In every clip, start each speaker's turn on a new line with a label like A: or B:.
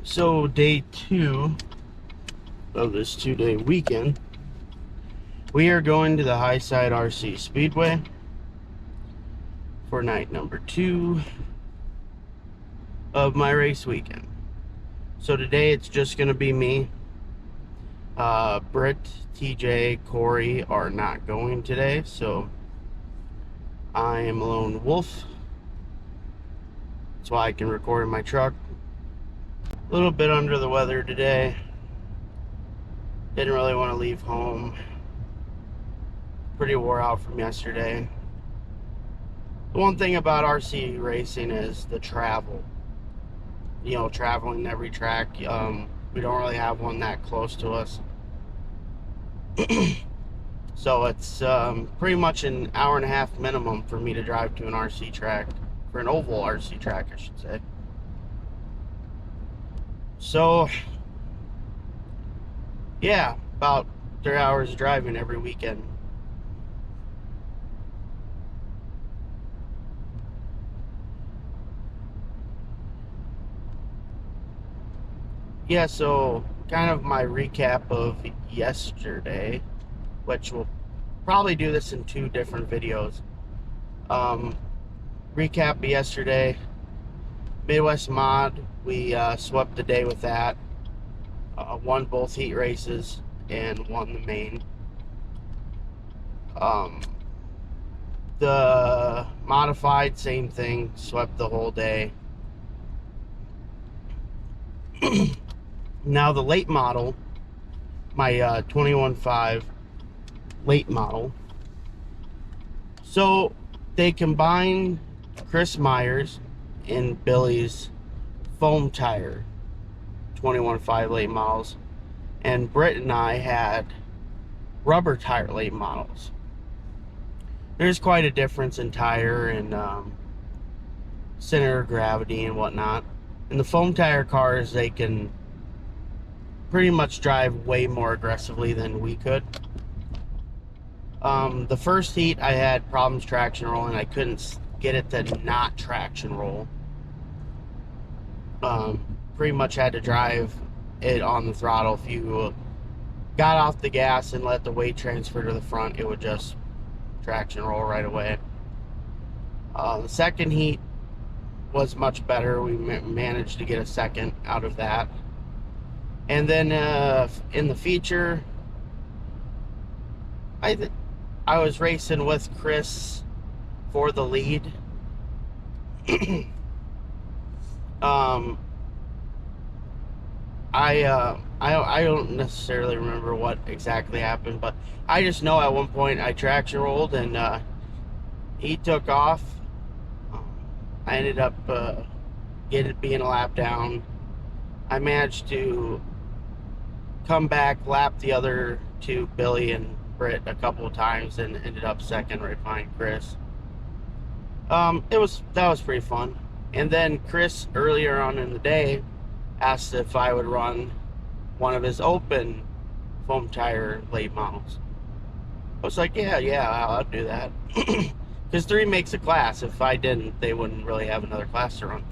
A: So day 2 of this 2-day weekend, we are going to the Highside RC Speedway for night number 2 of my race weekend. So today it's just going to be me. Britt, TJ, Corey are not going today, so I am a lone wolf. That's why I can record in my truck. A little bit under the weather today. Didn't really want to leave home. Pretty wore out from yesterday. The one thing about RC racing is the travel. You know, traveling every track. We don't really have one that close to us. So it's pretty much an hour and a half minimum for me to drive to an RC track. For an oval RC track, I should say. So, yeah, about 3 hours driving every weekend. Yeah, so kind of my recap of yesterday, which we'll probably do this in 2 different videos. Recap yesterday, Midwest Mod, we swept the day with that. Won both heat races and won the main. The modified, same thing, swept the whole day. Now the late model, my 21.5 late model. So they combined Chris Myers and Billy's foam tire 21.5 late models, and Britt and I had rubber tire late models. There's quite a difference in tire and center of gravity and whatnot. In the foam tire cars, they can pretty much drive way more aggressively than we could. The first heat I had problems traction rolling. I couldn't get it to not traction roll. Pretty much had to drive it on the throttle. If you got off the gas and let the weight transfer to the front, it would just traction roll right away. The second heat was much better. We managed to get a second out of that. And then in the feature, I was racing with Chris for the lead. I don't necessarily remember what exactly happened, but I just know at one point I traction rolled and he took off. I ended up being a lap down. I managed to come back, lap the other 2, Billy and Britt, a couple of times, and ended up second right behind Chris. That was pretty fun. And then Chris, earlier on in the day, asked if I would run one of his open foam tire late models. I was like, yeah, I'll do that. Because 3 makes a class. If I didn't, they wouldn't really have another class to run.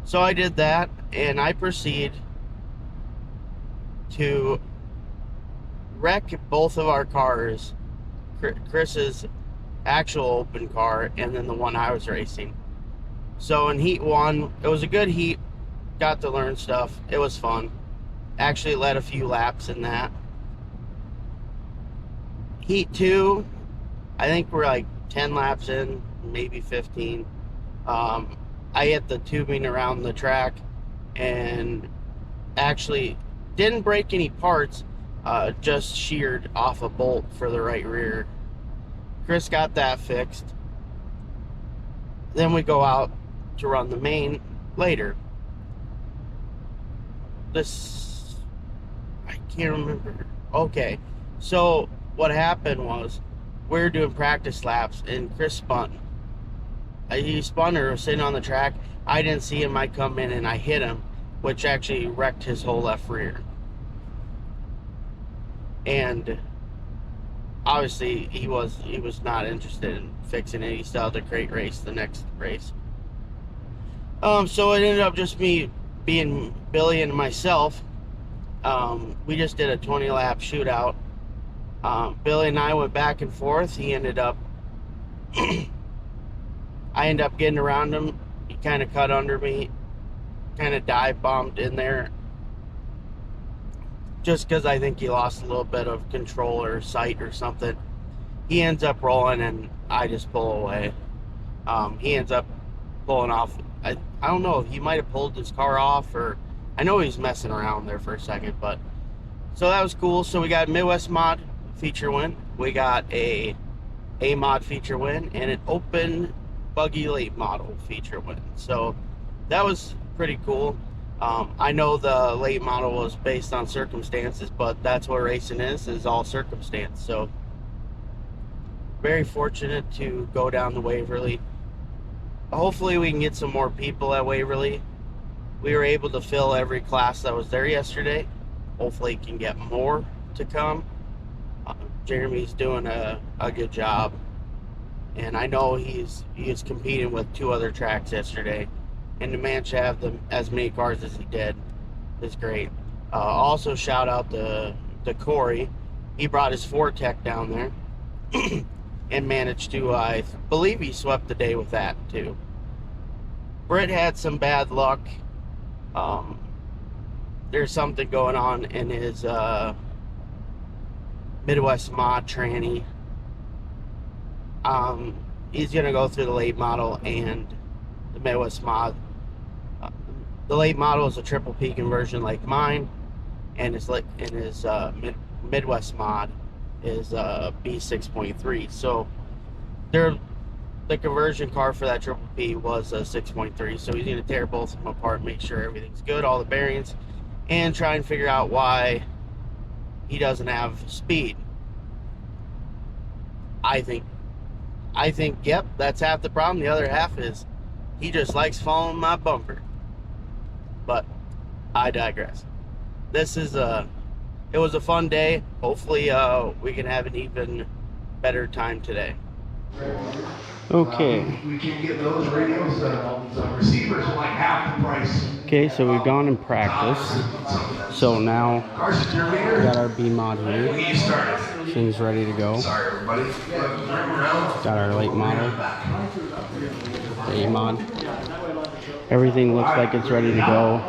A: So I did that, and I proceed to wreck both of our cars, Chris's actual open car and then the one I was racing. So in heat 1, it was a good heat. Got to learn stuff. It was fun. Actually led a few laps in that. Heat 2, I think we're like 10 laps in, maybe 15. I hit the tubing around the track and actually didn't break any parts, just sheared off a bolt for the right rear. Chris got that fixed. Then we go out to run the main later. I can't remember. Okay, so what happened was we were doing practice laps and Chris spun. He spun or was sitting on the track. I didn't see him. I come in and I hit him, which actually wrecked his whole left rear. And obviously he was not interested in fixing it. He still had to crate race the next race. So it ended up just me being Billy and myself, we just did a 20-lap shootout. Billy and I went back and forth. He ended up, I ended up getting around him. He kind of cut under me, kind of dive bombed in there, just because I think he lost a little bit of control or sight or something. He ends up rolling and I just pull away. He ends up pulling off. I don't know if he might have pulled his car off, or I know he was messing around there for a second, but so that was cool. So we got Midwest Mod feature win, we got a mod feature win, and an open buggy late model feature win. So that was pretty cool. I know the late model was based on circumstances, but that's what racing is all circumstance. So very fortunate to go down to Waverly. Hopefully we can get some more people at Waverly. We were able to fill every class that was there yesterday. Hopefully can get more to come. Jeremy's doing a good job, and I know he's competing with 2 other tracks yesterday, and to manage to have as many cars as he did is great. Also shout out to Corey. He brought his Fortec down there and managed to, I believe he swept the day with that too. Britt had some bad luck. There's something going on in his Midwest Mod tranny. He's gonna go through the late model and the Midwest Mod. The late model is a triple P conversion like mine, and his Midwest Mod is B6.3. So the conversion car for that triple P was a 6.3. So he's gonna tear both of them apart, make sure everything's good, all the bearings, and try and figure out why he doesn't have speed. I think, yep, that's half the problem. The other half is he just likes following my bumper. But I digress. It was a fun day. Hopefully we can have an even better time today. Okay.
B: We can get those radios, receivers are like half the price.
A: Okay, so we've gone and practiced. So now we got our B mod here. Things ready to go.
B: Sorry, everybody.
A: Got our late model, the A mod. Everything looks like it's ready to go.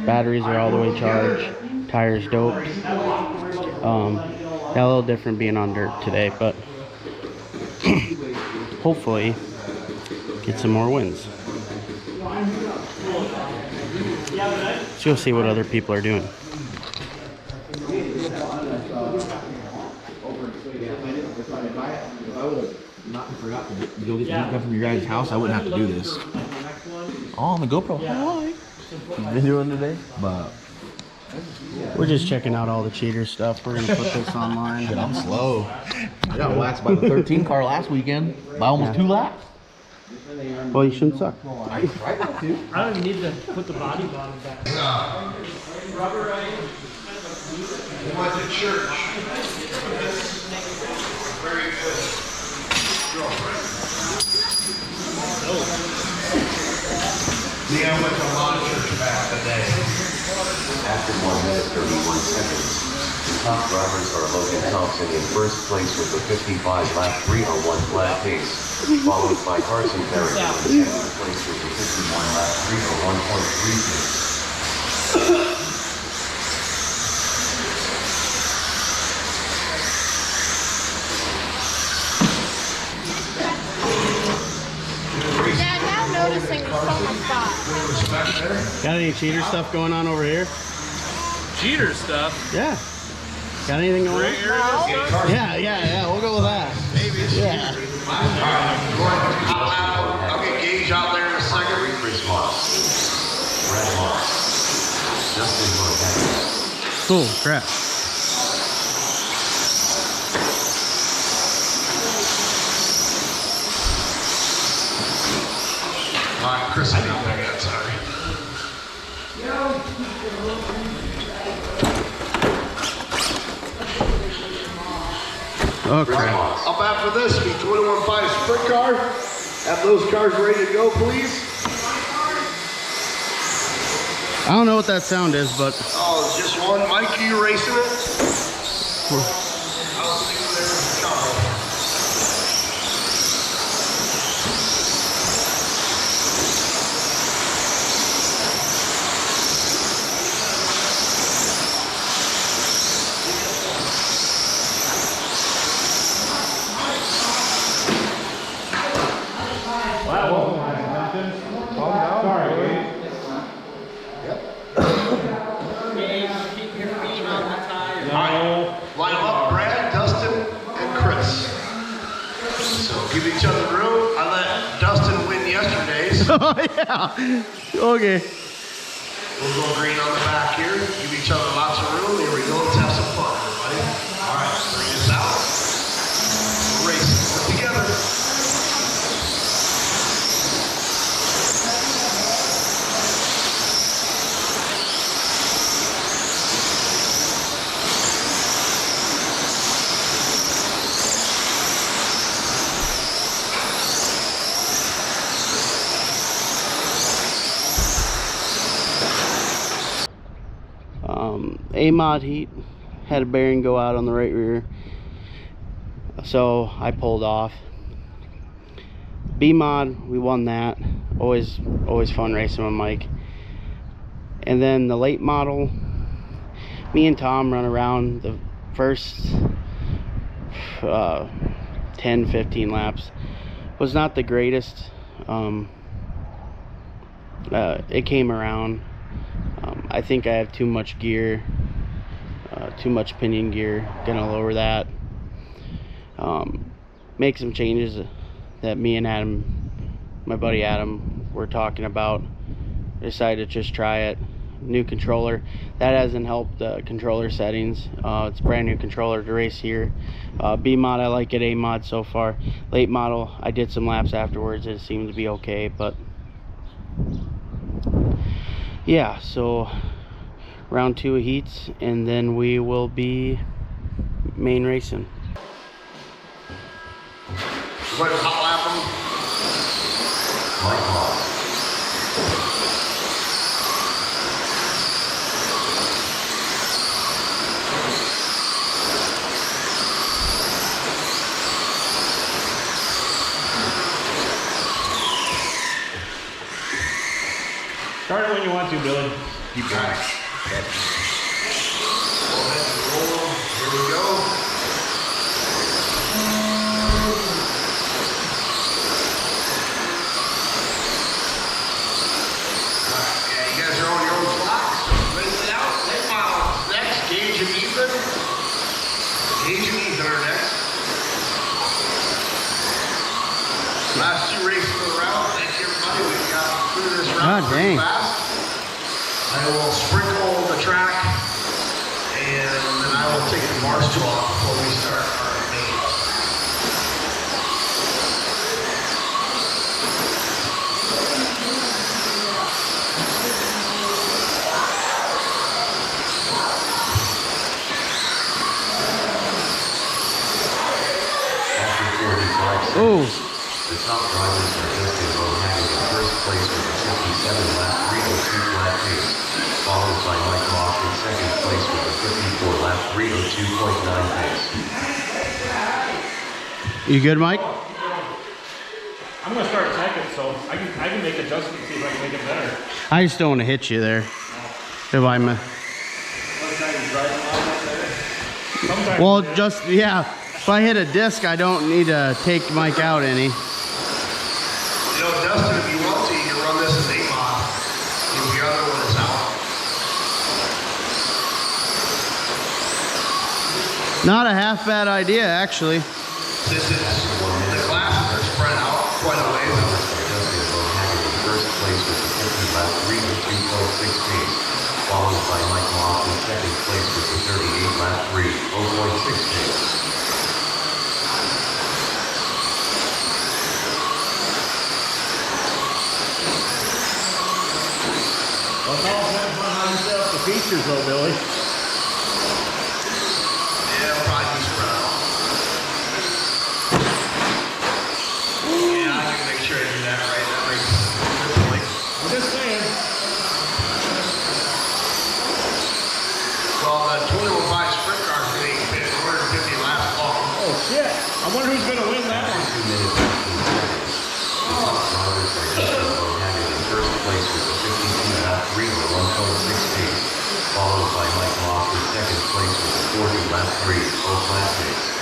A: Batteries are all the way charged. Tires doped. Got a little different being on dirt today, but hopefully get some more wins. Let's go see what other people are doing.
C: If I would have not forgot to go get the from your guys' house, I wouldn't have to do this. Oh, on the GoPro. Hi. You've been doing today? But
A: we're just checking out all the cheater stuff. We're gonna put this online.
C: I'm slow. I got waxed by the 13 car last weekend by almost 2 laps.
A: Well, you shouldn't suck.
C: I tried not to.
D: I don't even need to put the body bottom back.
B: We went to church. Very good. Leon went to a lot of church back in the day.
E: After 1 minute 31 seconds, the top drivers are Logan Thompson in first place with a 55 lap 3:01 flat pace, followed by Carson Perry in second place with a 51 lap 3:01.3 pace.
F: Yeah, now noticing so much stuff.
A: Got any cheater stuff going on over here?
D: Cheater stuff.
A: Yeah. Got anything going on? Yeah. We'll go with that.
B: Maybe.
A: Yeah.
B: I'll get Gage out there in a second.
E: Chris Moss, Red Moss, Justin Montana.
A: Cool. Crap.
B: Chris, I don't think that's sorry.
A: Oh, crap.
B: Up after this, be 21.5 sprint car. Have those cars ready to go, please.
A: I don't know what that sound is, but
B: Oh, it's just one. Mike, are you racing it? I don't think there's a couple. Line them up, Brad, Dustin, and Chris. So give each other room. I let Dustin win yesterday's.
A: oh yeah. Okay.
B: We'll go green on the back here. Give each other lots of room. Here we go. Let's have some fun, everybody. All right, bring this out. Race it together.
A: A-mod heat, had a bearing go out on the right rear, so I pulled off. B-mod, we won that. Always fun racing with Mike. And then the late model, me and Tom run around the first 10-15 laps. Was not the greatest. It came around. I think I have too much gear, too much pinion gear. Gonna lower that. Make some changes that me and Adam, my buddy Adam, were talking about. Decided to just try it. New controller. That hasn't helped the controller settings. It's a brand new controller to race here. B-mod, I like it. A-mod so far. Late model, I did some laps afterwards. It seemed to be okay, but yeah, so round 2 of heats, and then we will be main racing.
B: Everybody hot lap them.
E: Mike Hall.
D: Start it when you want to, Billy.
E: Keep going.
B: Here we go. Yeah, you guys are on your own clocks. Race it out. Late model next. Gauge and even. Gauge and even are next. Last 2 races of the round. Thank you, everybody. We've got through this round
A: God
B: pretty
A: dang.
B: fast. I will sprinkle the track, and then I will take the barstool off before we start our mains.
E: After 45 seconds,
A: Oh,
E: the top drivers are Justin Rowe having the first place with a 57-lap 302 flat pace, followed by Mike Moss in second place with a 54-lap 302.9 pace.
A: you good, Mike?
D: I'm gonna start second, so I can make adjustments, see if I can make it better.
A: I just don't want to hit you there. If I'm
D: Sometimes
A: well, just yeah. If I hit a disc, I don't need to take Mike out any.
B: You know, Dustin, if you want to, you can run this as A-mod. If the other one is out.
A: Not a half bad idea, actually.
B: Since the classes are spread out quite a ways.
E: Justin Rowe having the first place with a 50-lap 302.6 pace, followed by Mike Moss in second place with a 38-lap 302.6 pace.
D: Well, it's all depends on how you set up the features, though, Billy.
B: Yeah, it'll probably be spread out. Yeah, I can make sure I do that right. That makes a good point.
D: I'm just saying. wonder who's gonna win that one.
E: 2 minutes 15 seconds. The top drivers are Justin Bohannon in first place with a 52 lap 3 or 1.6 pace, followed by Mike Moss in second place with a 40 lap 3 or flat pace.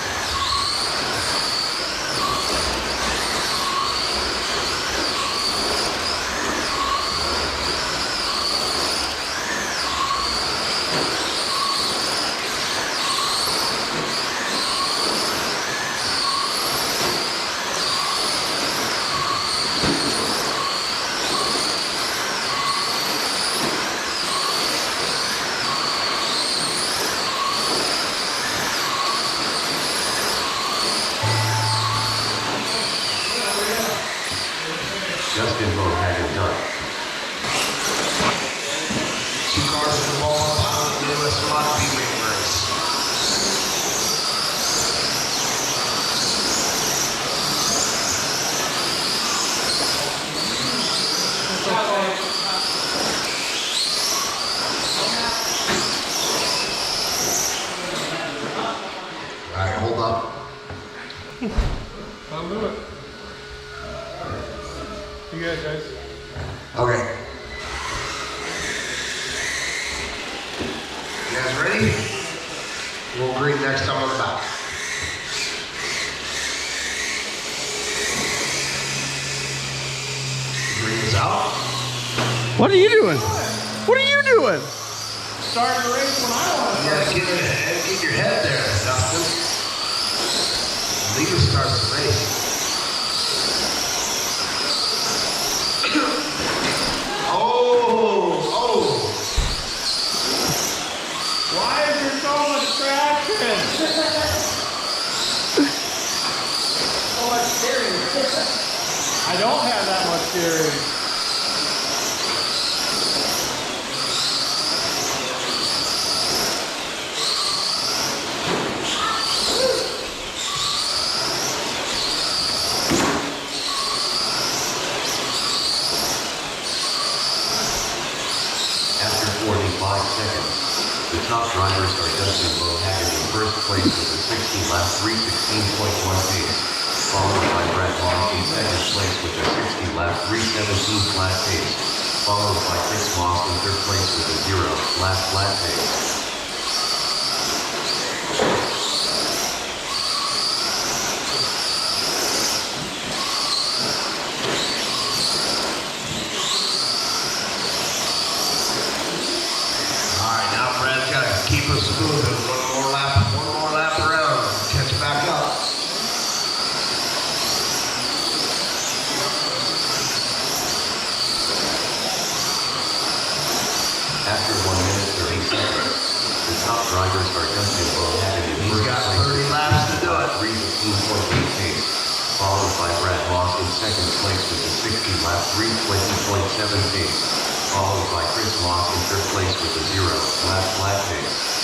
E: Justin Bohannon done.
B: 2 cars in the ball, bottom of the US Mod Speedway race. All right, hold up.
D: I'll do it. You guys.
B: Okay. You guys ready? We'll green next time on the back. Green is out.
A: What are you doing? What are you doing?
D: Starting the race when I want
B: You gotta get your head there, Dustin. Leader starts the race.
D: Why is there so much traction? So much steering. I don't have that much steering.
E: After 45 seconds, the top drivers are Justin Bohannon in first place with a 60 lap 3:16.1 pace, followed by Brad Moss in second place with a 60 lap 3:17 flat pace, followed by Chris Moss in third place with a 0 lap flat pace.
B: All right, now Brad's gotta keep us moving. One more lap around. Catch back up.
E: After 1 minute 30 seconds, the top drivers are Justin Bohannon in
B: He's
E: first
B: got
E: place
B: 30
E: with
B: laps to do it.
E: 3:15.8 pace, followed by Brad Moss in second place with a 60 lap 3:20.7 pace, followed by Chris Moss in third place with a 0 lap flat pace.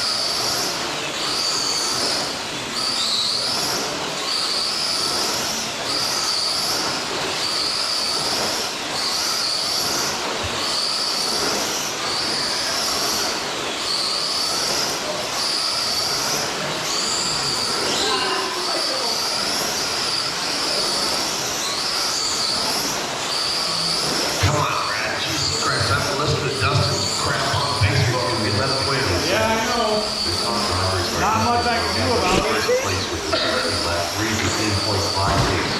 B: Come on, Brad. Jesus Christ, I've been listening to Dustin's crap on Facebook and we let him win.
D: Yeah, I know.
E: The top drivers are
D: Not much I can do about it.
E: first place with a 60 lap 3:15.5 pace,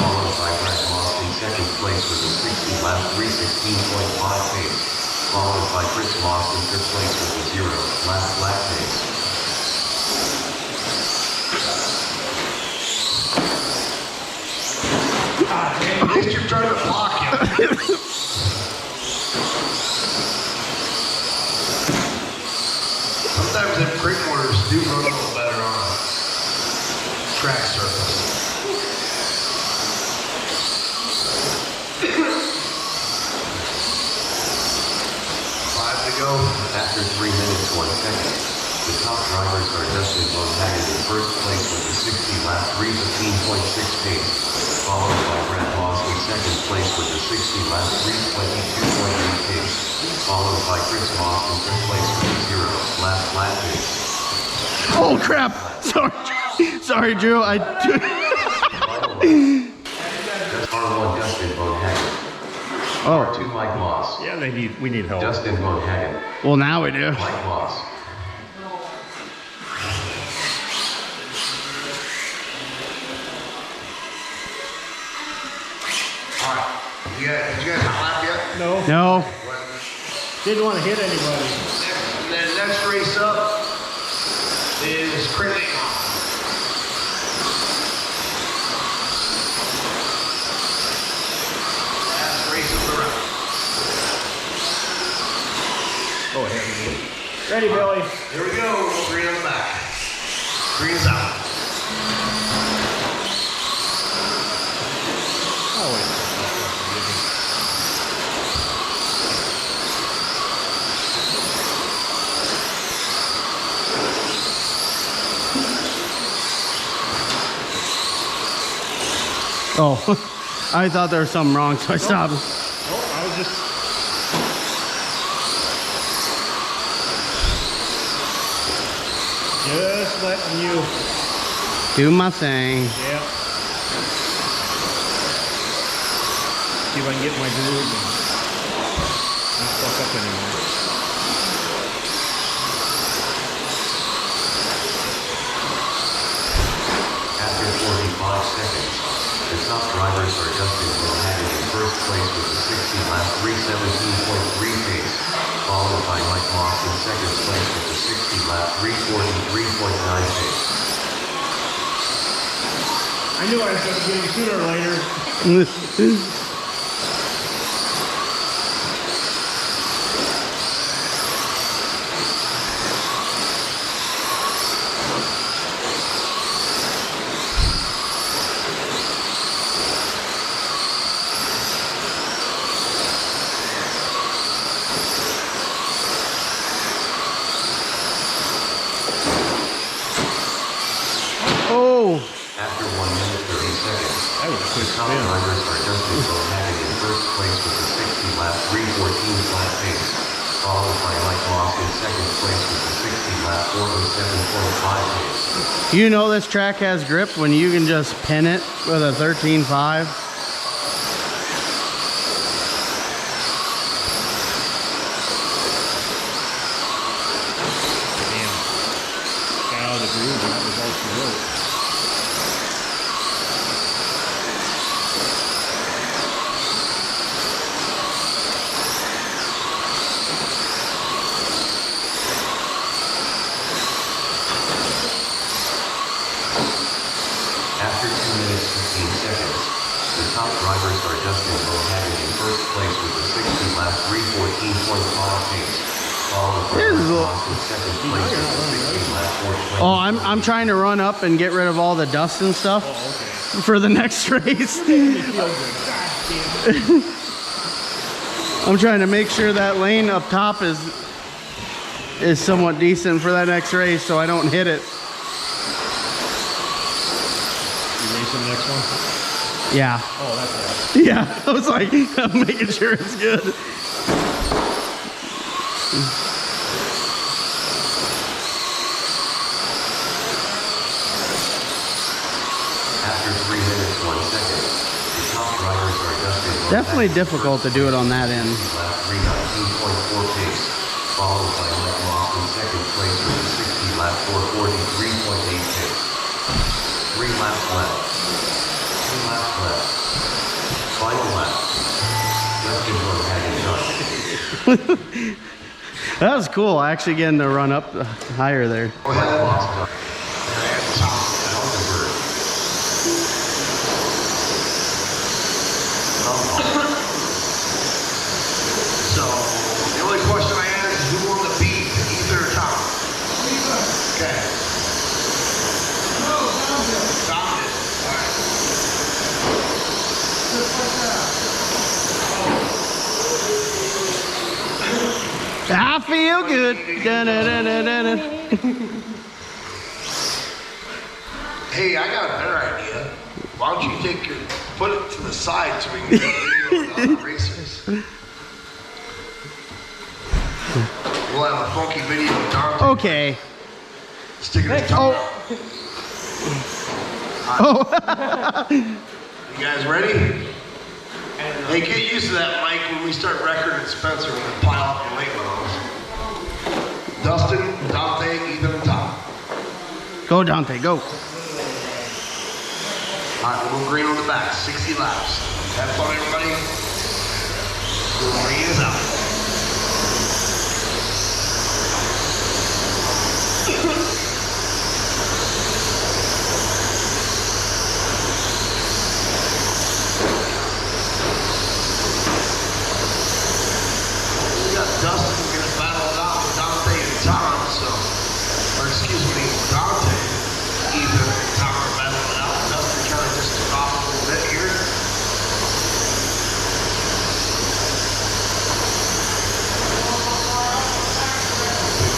E: followed by Brad Moss in second place with a 60 lap 3:16.5 pace, followed by Chris Moss in third place with a 0 lap flat pace.
B: At least you're trying to block him. Sometimes them creek mortars do run a little better on a track surface. Five to go.
E: After 3 minutes 1 second, the top drivers are Justin Bohannon in first place with a 60 lap 3:15.6 pace, followed by Brad Moss in second place with a 60 lap 3:22.8 pace, followed by Chris Moss in third place with a 0 lap flat pace.
A: Oh crap! Sorry, Drew. I
E: R1 Dustin Bonehagen.
A: Oh,
E: R2 Mike Moss.
D: Yeah, we need help.
E: Dustin Bonehagen.
A: well now we do.
E: Mike Moss.
B: All right. Did you guys not lap yet?
D: No,
A: No.
D: didn't want to hit anybody.
B: The next race up is Creighton. Last race of the round.
D: Go ahead, Billy. Ready, Billy.
B: Here we go. Green on the back. Green is out.
D: Oh, wait.
A: Oh, I thought there was something wrong, so I stopped.
D: Oh, I was just. Just letting you.
A: Do my thing.
D: Yeah. See if I can get my groove and not fuck up anymore.
E: After 45 seconds, the top drivers are Dustin Bonehagen in first place with a 60-lap 317.3 pace, followed by Mike Moss in second place with a 60-lap 343.9 pace.
D: I knew I was going to get him sooner or later.
A: Oh,
E: After 1 minute 30 seconds,
D: That was a quick
E: the top
D: spin.
E: drivers are Dustin Bonehagen in first place with a 60-lap 314.5 pace, followed by Mike Moss in second place with a 60-lap 407.5 pace.
A: you know this track has grip when you can just pin it with a 13.5.
D: Damn. Got out of the groove and that was all she wrote.
E: After 2 minutes 15 seconds, the top drivers are Dustin Bonehagen in first place with a 60-lap 314.5 pace, followed by
A: This is
E: Mike
A: a-
E: Moss in second place with a 60-lap 420.
A: Oh, I'm trying to run up and get rid of all the dust and stuff for the next race. I'm trying to make sure that lane up top is somewhat decent for that next race, so I don't hit it.
D: You racing the next one?
A: Yeah,
D: Oh, that's all right.
A: yeah. I was like, I'm making sure it's good.
E: After 3 minutes 1 second, the top drivers are Dustin Bonehagen
A: Definitely
E: in
A: difficult to
E: first
A: do it
E: place
A: on
E: with
A: that
E: a
A: end.
E: 60-lap 319.4 pace, followed by Mike Moss in second place with a 60-lap 443.8 pace. 3 laps left. 2 laps left. Final lap. Dustin Bonehagen done.
A: That was cool, actually getting to run up higher there.
E: Mike Moss done.
B: At the top.
E: Hulkenberg.
B: So the only question I had is who won the beat, Ethan or Tom? Okay. Tom did. All right.
A: I feel good. Da-da-da-da-da-da.
B: Hey, I got a better idea. Why don't you put it to the side so we can get a video of the other racers? We'll have a funky video of Dante
A: Okay.
B: sticking his tongue
A: Oh.
B: out.
A: Oh.
B: You guys ready? Hey, get used to that mic when we start recording Spencer when we pile up the late ones. Dustin, Dante, Ethan, and Tom.
A: Go, Dante, go.
B: All right, we'll go green on the back, 60 laps. Have fun, everybody. Green is out. We got Dustin gonna battle it out with Dante and Tom, or excuse me, Dante, Ethan, and Tom are battling it out. Dustin kind of just took off a little bit here.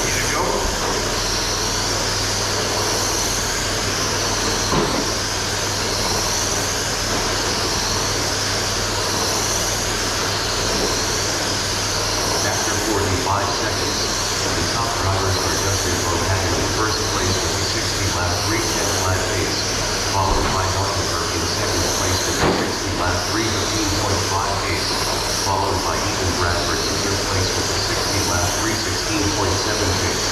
B: Ready to go?
E: After 45 seconds, the top drivers are Justin Bohannon in first place with a 60-lap 3:10 flat pace, followed by Rutherford in second place with a 60-lap 3:15.5 pace, followed by Ethan Bradford in third place with a 60-lap 3:16.7 pace.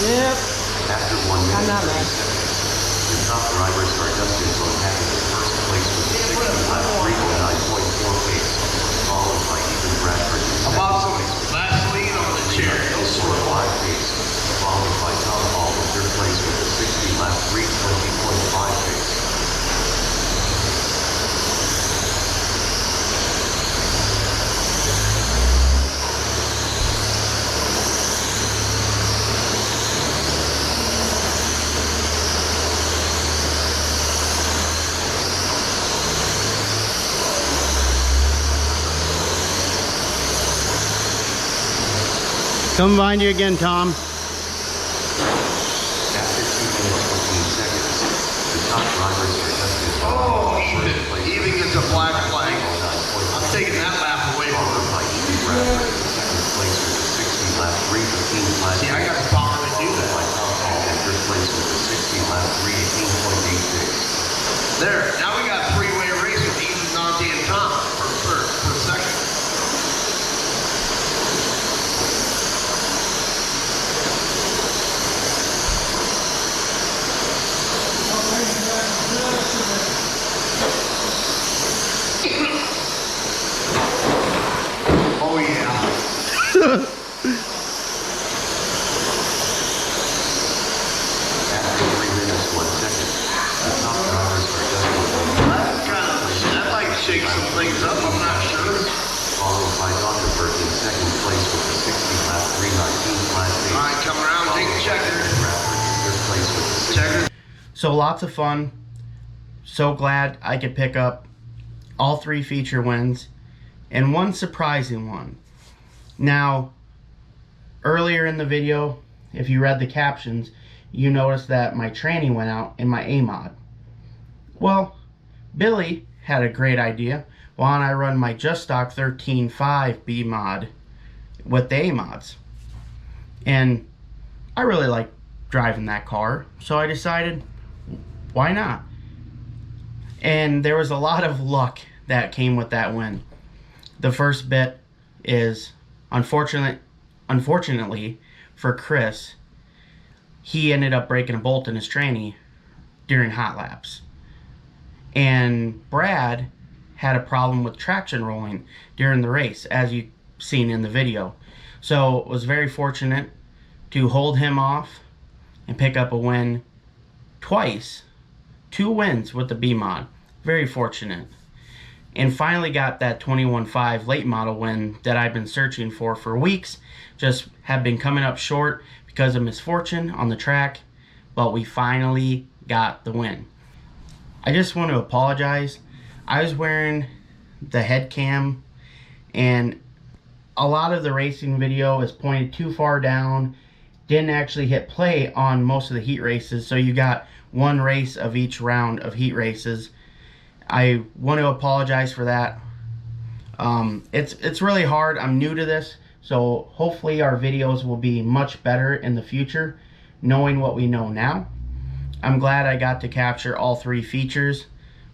A: Yep.
E: After 1 minute 30 seconds, the top drivers are Justin Bohannon in first place with a 60-lap 3:09.4 pace, followed by Ethan Bradford in second
B: About some
E: place with a
B: Vaseline on the chair. You'll sort of
E: 3:05 pace, followed by Tom Hall in third place with a 60-lap 3:20.5 pace.
A: Come behind you again, Tom.
E: After 2 minutes 14 seconds, the top drivers are Justin
B: Oh,
E: Bohannon in first place
B: Ethan
E: with a
B: gets a black flag.
E: 3:09.5
B: I'm taking that lap away from
E: followed
B: him.
E: by Ethan Bradford in second place with a 60-lap 3:15 flat
B: See, I got
E: pace,
B: the power to do
E: followed by
B: that.
E: Tom Hall in third place with a 60-lap 3:18.8 pace.
B: There, now we got a three-way race with Ethan, Dante, and Tom for second. Oh yeah.
E: After 3 minutes 1 second, the top drivers are Justin Bohannon
B: That might shake some things up, I'm not sure.
E: followed by Rutherford in second place with a 60-lap 3:19 flat pace.
B: All right, come around, take a checker.
E: Bradford in third place with a 60
B: Checker.
A: So lots of fun. So glad I could pick up all 3 feature wins and one surprising one. Now, earlier in the video, if you read the captions, you noticed that my tranny went out in my A-mod. Well, Billy had a great idea. Why don't I run my just stock 13.5 B mod with the A-mods? And I really like driving that car, so I decided, why not? And there was a lot of luck that came with that win. The first bit is, unfortunately for Chris, he ended up breaking a bolt in his tranny during hot laps. And Brad had a problem with traction rolling during the race, as you've seen in the video. So it was very fortunate to hold him off and pick up a win twice. 2 wins with the B mod. Very fortunate. And finally got that 21.5 late model win that I've been searching for weeks. Just have been coming up short because of misfortune on the track, but we finally got the win. I just want to apologize. I was wearing the head cam and a lot of the racing video is pointed too far down, didn't actually hit play on most of the heat races, so you got one race of each round of heat races. I want to apologize for that. It's really hard. I'm new to this, so hopefully our videos will be much better in the future, knowing what we know now. I'm glad I got to capture all 3 features,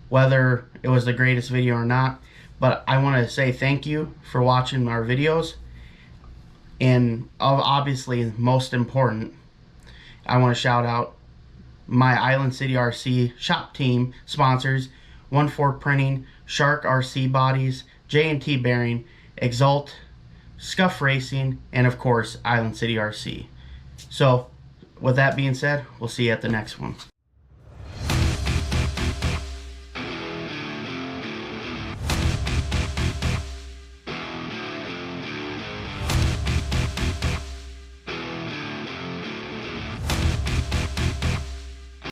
A: whether it was the greatest video or not. But I want to say thank you for watching our videos. And obviously, most important, I want to shout out my Island City RC shop team sponsors: 1-4 Printing, Shark RC Bodies, J&T Bearing, Exalt, Scuff Racing, and of course, Island City RC. So, with that being said, we'll see you at the next one.